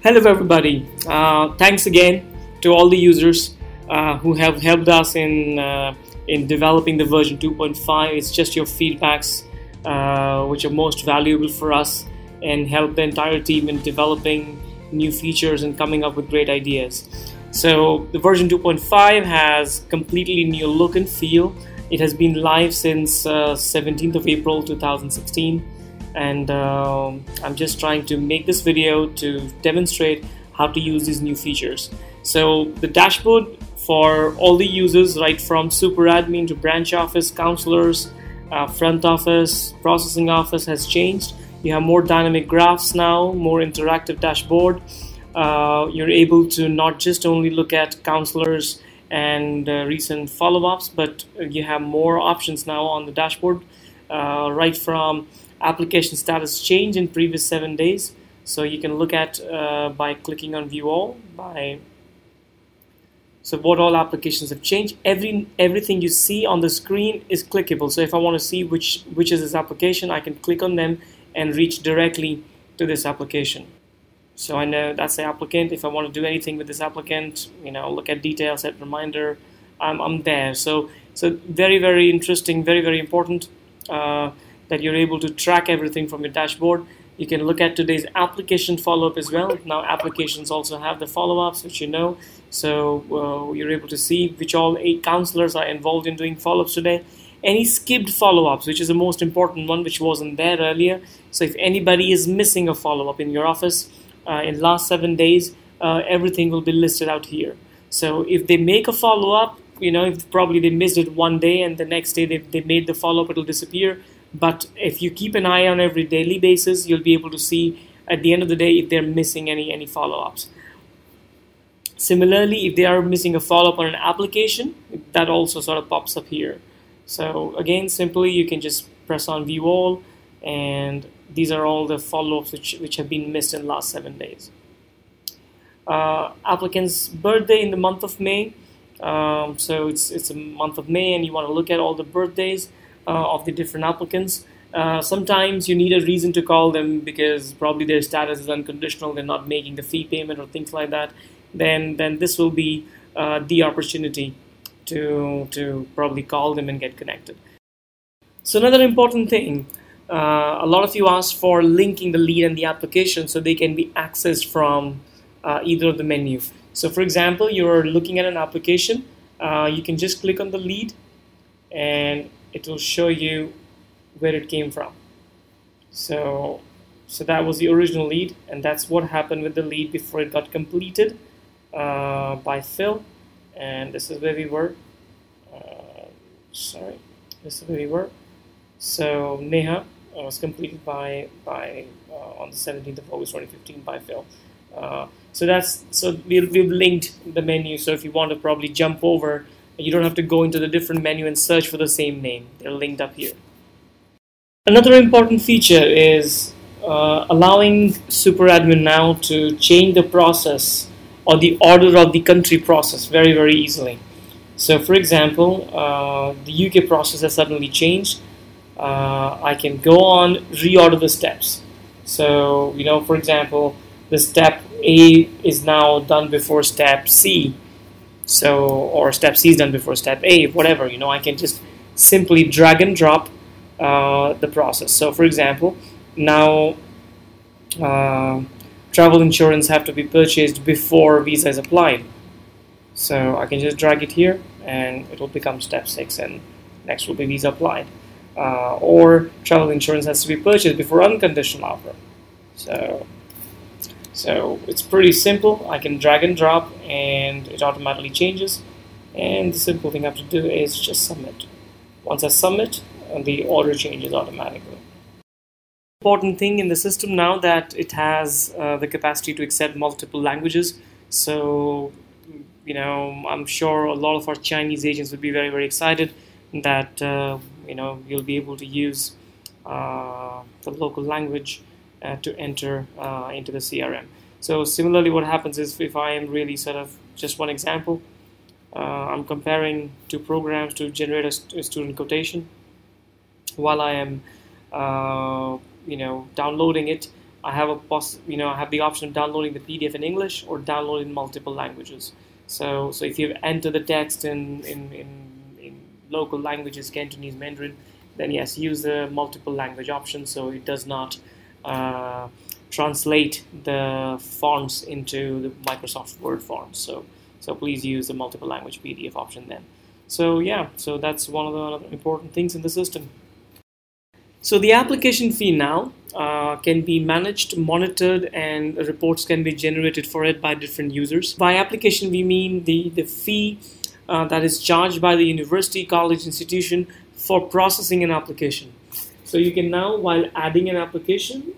Hello everybody. Thanks again to all the users who have helped us in developing the version 2.5. It's just your feedbacks which are most valuable for us and help the entire team in developing new features and coming up with great ideas. So the version 2.5 has completely new look and feel. It has been live since 17th of April 2016. And I'm just trying to make this video to demonstrate how to use these new features. So the dashboard for all the users, right from super admin to branch office, counselors, front office, processing office, has changed. You have more dynamic graphs now, more interactive dashboard. You're able to not just only look at counselors and recent follow-ups, but you have more options now on the dashboard, right from application status change in previous 7 days. So you can look at by clicking on view all, so what all applications have changed. Everything you see on the screen is clickable. So if I want to see which is this application, I can click on them and reach directly to this application. So I know that's the applicant. If I want to do anything with this applicant, look at details, set reminder, I'm there. So very interesting, very important. That you're able to track everything from your dashboard. You can look at today's application follow-up as well. Now applications also have the follow-ups, which so you're able to see which all 8 counselors are involved in doing follow-ups today. Any skipped follow-ups, which is the most important one, which wasn't there earlier. So if anybody is missing a follow-up in your office in last 7 days, everything will be listed out here. So if they make a follow-up, if probably they missed it one day and the next day they made the follow-up, it'll disappear. But if you keep an eye on every daily basis, you'll be able to see at the end of the day if they're missing any follow-ups. Similarly, if they are missing a follow-up on an application, that also sort of pops up here. So again, simply you can just press on view all, and these are all the follow-ups which have been missed in the last 7 days. Applicant's birthday in the month of May. So it's a month of May, and you want to look at all the birthdays of the different applicants. Sometimes you need a reason to call them because probably their status is unconditional, they're not making the fee payment or things like that. Then this will be the opportunity to probably call them and get connected. So another important thing, a lot of you asked for linking the lead and the application so they can be accessed from either of the menu. So for example, you're looking at an application, you can just click on the lead and it will show you where it came from. So that was the original lead, and that's what happened with the lead before it got completed by Phil. And this is where we were. This is where we were. So Neha was completed by on the 17th of August 2015 by Phil. So we've linked the menu. So if you want to probably jump over, you don't have to go into the different menu and search for the same name. They're linked up here. Another important feature is allowing super admin now to change the process or the order of the country process very easily. So for example, the UK process has suddenly changed. I can go on, reorder the steps. So for example, the step A is now done before step C. Or step C is done before step A, whatever, I can just simply drag and drop the process. So for example, now travel insurance have to be purchased before visa is applied. So I can just drag it here and it will become step 6, and next will be visa applied. Or travel insurance has to be purchased before unconditional offer. So it's pretty simple. I can drag and drop and it automatically changes. And the simple thing I have to do is just submit. Once I submit, the order changes automatically. Important thing in the system now that it has the capacity to accept multiple languages. So, I'm sure a lot of our Chinese agents will be very excited that, you'll be able to use the local language to enter into the CRM. So similarly, what happens is if I am really just one example, I'm comparing 2 programs to generate a student quotation. While I am downloading it, I have I have the option of downloading the PDF in English or download in multiple languages. So if you enter the text in local languages, Cantonese, Mandarin, then yes, use the multiple language option, so it does not translate the fonts into the Microsoft Word fonts. So please use the multiple language PDF option then. So yeah, so that's one of the other important things in the system. So the application fee now can be managed, monitored, and reports can be generated for it by different users. By application, we mean the fee that is charged by the university, college, institution for processing an application. So you can now, while adding an application,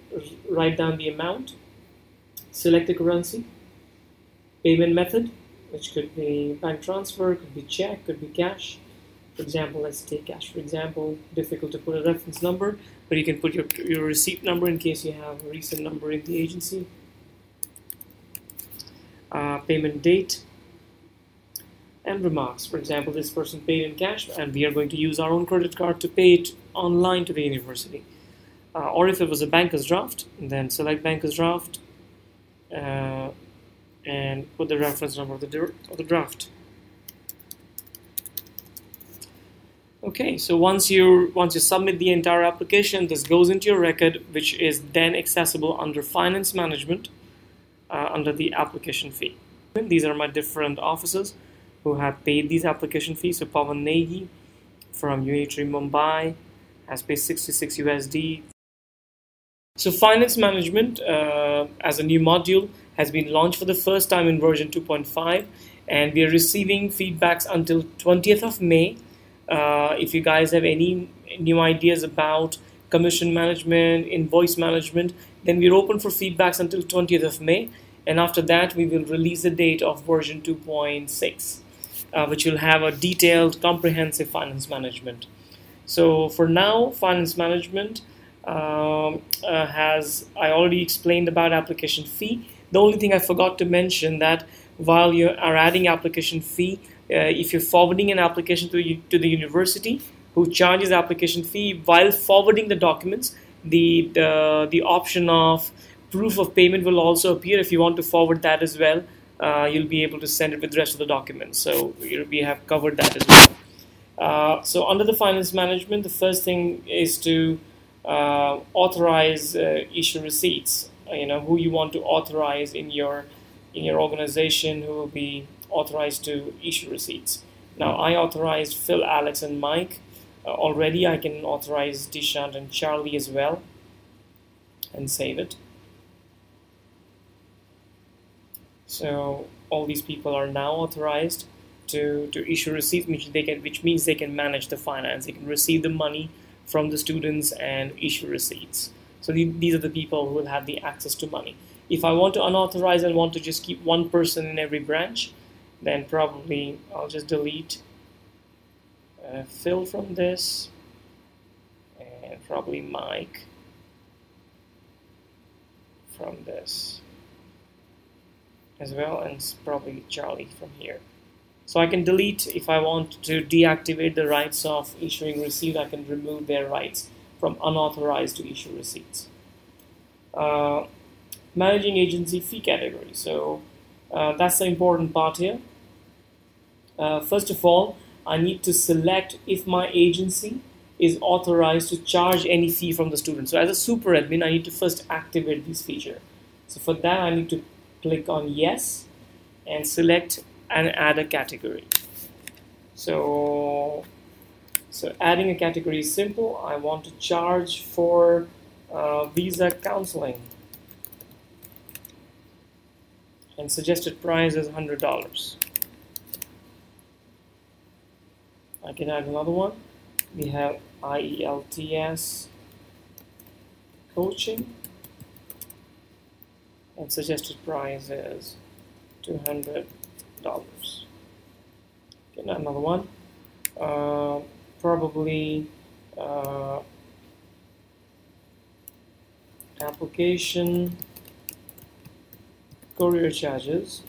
write down the amount, select the currency, payment method, which could be bank transfer, could be check, could be cash. For example, let's take cash. For example, difficult to put a reference number, but you can put your receipt number in case you have a recent number in the agency. Payment date and remarks. For example, this person paid in cash, and we are going to use our own credit card to pay it online to the university. Or if it was a banker's draft, then select banker's draft and put the reference number of the draft. Okay, so once you submit the entire application, this goes into your record, which is then accessible under finance management under the application fee. These are my different officers who have paid these application fees. So Pawan Negi from Unitary Mumbai has paid 66 USD. So finance management as a new module has been launched for the first time in version 2.5, and we are receiving feedbacks until 20th of May. If you guys have any new ideas about commission management, invoice management, then we're open for feedbacks until 20th of May. And after that, we will release the date of version 2.6, which will have a detailed, comprehensive finance management. So for now, finance management I already explained about application fee. The only thing I forgot to mention that while you are adding application fee, if you're forwarding an application to the university who charges application fee, while forwarding the documents, the option of proof of payment will also appear. If you want to forward that as well, you'll be able to send it with the rest of the documents. So we have covered that as well. So under the finance management, the first thing is to authorize issue receipts. Who you want to authorize in your organization who will be authorized to issue receipts. Now I authorized Phil, Alex, and Mike already. I can authorize Dishant and Charlie as well and save it. So all these people are now authorized to issue receipts, which means they can manage the finance. They can receive the money from the students and issue receipts. So these are the people who will have the access to money. If I want to unauthorize and want to just keep one person in every branch, then probably I'll just delete Phil from this, and probably Mike from this as well, and probably Charlie from here. So I can delete, if I want to deactivate the rights of issuing receipt, I can remove their rights from unauthorized to issue receipts. Managing agency fee category. So that's the important part here. First of all, I need to select if my agency is authorized to charge any fee from the student. So as a super admin, I need to first activate this feature. So for that, I need to click on yes and select and add a category. So adding a category is simple. I want to charge for visa counseling, and suggested price is $100. I can add another one. We have IELTS coaching, and suggested price is $200. Okay, another one. Probably application courier charges,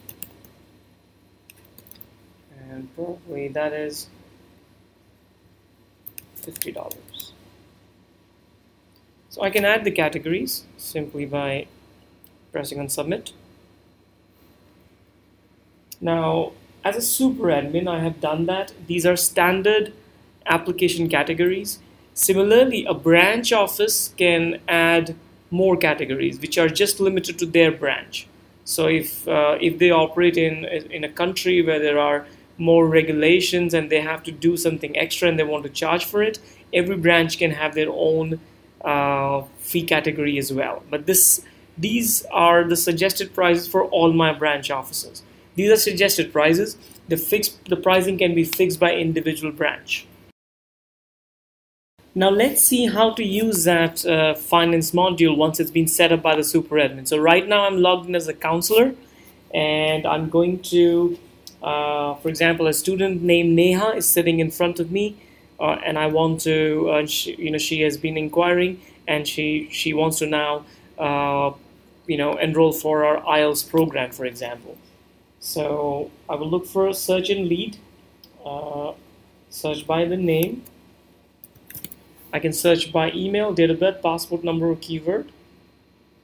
and probably that is $50. So I can add the categories simply by pressing on submit. Now, as a super admin, I have done that. These are standard application categories. Similarly, a branch office can add more categories, which are just limited to their branch. So if they operate in a country where there are more regulations and they have to do something extra and they want to charge for it, every branch can have their own fee category as well. But these are the suggested prices for all my branch offices. These are suggested prices. The pricing can be fixed by individual branch. Now let's see how to use that finance module once it's been set up by the super admin. So right now I'm logged in as a counselor, and I'm going to, for example, a student named Neha is sitting in front of me, and I want to, she has been inquiring, and she wants to now, enroll for our IELTS program, for example. So I will look for a search and lead, search by the name. I can search by email, date of birth, passport number, or keyword.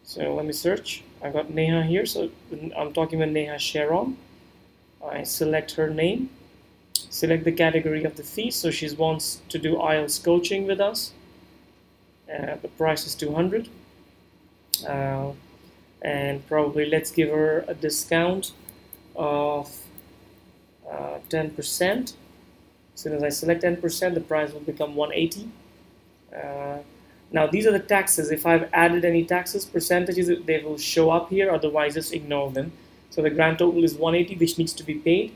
So let me search. I got Neha here, so I'm talking with Neha Sharon. I select her name, select the category of the fee. So she wants to do IELTS coaching with us. The price is 200, and probably let's give her a discount of 10%. As soon as I select 10%, the price will become 180. Now these are the taxes. If I've added any taxes, percentages, they will show up here, otherwise just ignore them. So the grand total is 180, which needs to be paid.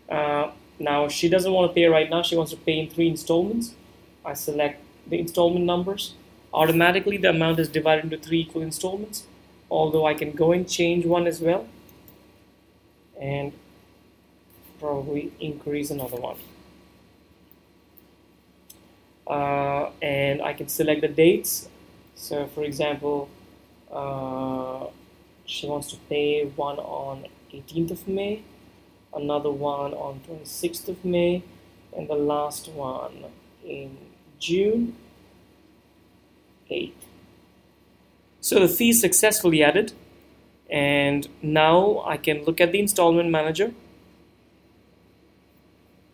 Now she doesn't want to pay right now, she wants to pay in 3 installments. I select the installment numbers. Automatically the amount is divided into 3 equal installments, although I can go and change one as well and probably increase another one. And I can select the dates. So for example, she wants to pay one on 18th of May, another one on 26th of May, and the last one in June 8th. So the fee is successfully added, and now I can look at the installment manager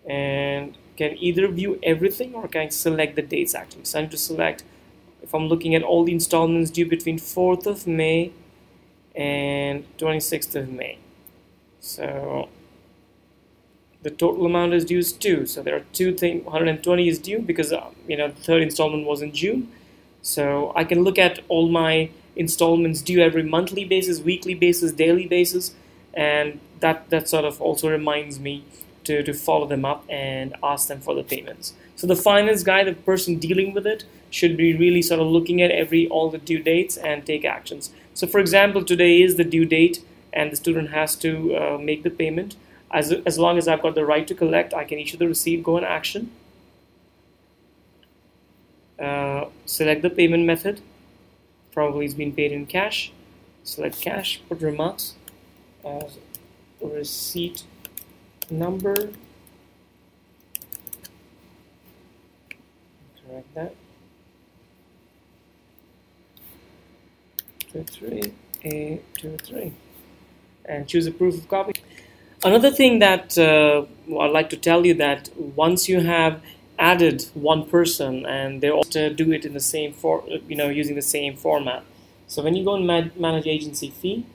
and can either view everything or can select the dates actually. So I need to select, if I'm looking at all the installments due between 4th of May and 26th of May. So the total amount is due is 2. So there are 2 things, 120 is due because the third installment was in June. So I can look at all my installments due every monthly basis, weekly basis, daily basis, and that sort of also reminds me to follow them up and ask them for the payments. So the finance guy, the person dealing with it, should be really sort of looking at all the due dates and take actions. So for example, today is the due date and the student has to make the payment. As long as I've got the right to collect, I can issue the receipt, go in action, select the payment method. Probably it's been paid in cash. Select cash, put remarks as receipt number, correct that, 23A23, and choose a proof of copy. Another thing that I'd like to tell you, that once you have added one person and they also do it in the same using the same format. So when you go and manage agency fee,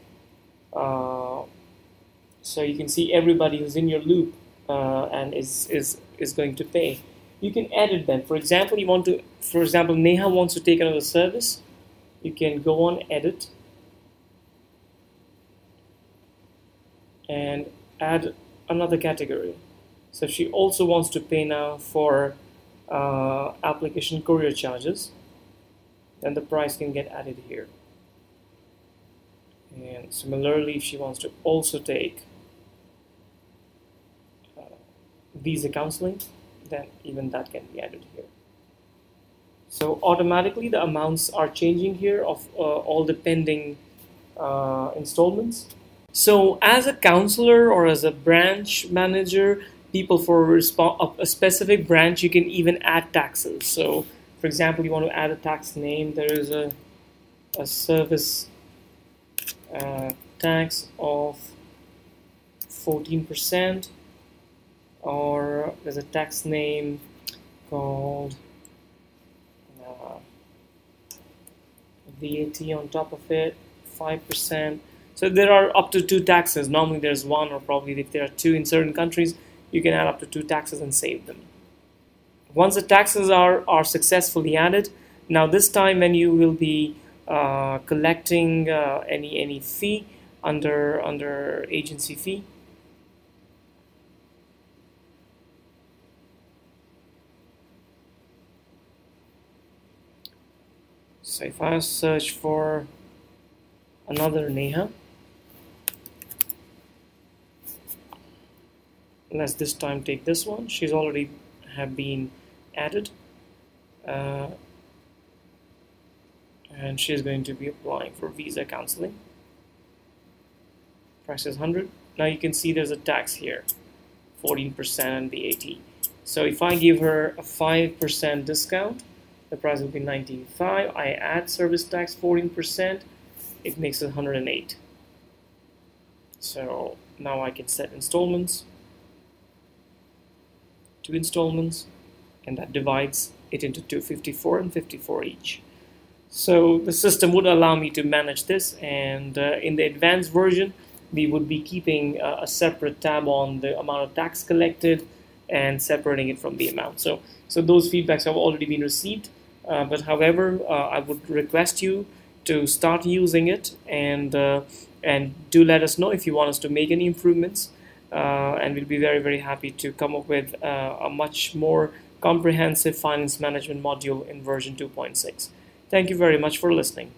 so you can see everybody who's in your loop and is going to pay. You can edit them. For example, Neha wants to take another service. You can go on edit and add another category. So if she also wants to pay now for application courier charges, then the price can get added here. And similarly, if she wants to also take visa counseling, then even that can be added here. So automatically the amounts are changing here of all the pending installments. So as a counselor or as a branch manager, people for a specific branch, you can even add taxes. So For example, you want to add a tax name. There is a service tax of 14%, or there's a tax name called VAT on top of it, 5%. So there are up to 2 taxes. Normally there's 1, or probably if there are 2 in certain countries, you can add up to 2 taxes and save them. Once the taxes are successfully added, now this time when you will be collecting any fee under agency fee, so if I search for another Neha, let's this time take this one. She's already have been added, and she's going to be applying for visa counseling. Price is 100. Now you can see there's a tax here, 14% and VAT. So if I give her a 5% discount, the price will be 95. I add service tax 14%, it makes it 108. So now I can set installments, 2 installments, and that divides it into 254 and 54 each. So the system would allow me to manage this, and in the advanced version we would be keeping a separate tab on the amount of tax collected and separating it from the amount. So those feedbacks have already been received, but however I would request you to start using it, and do let us know if you want us to make any improvements, and we'll be very, very happy to come up with a much more comprehensive finance management module in version 2.6. Thank you very much for listening.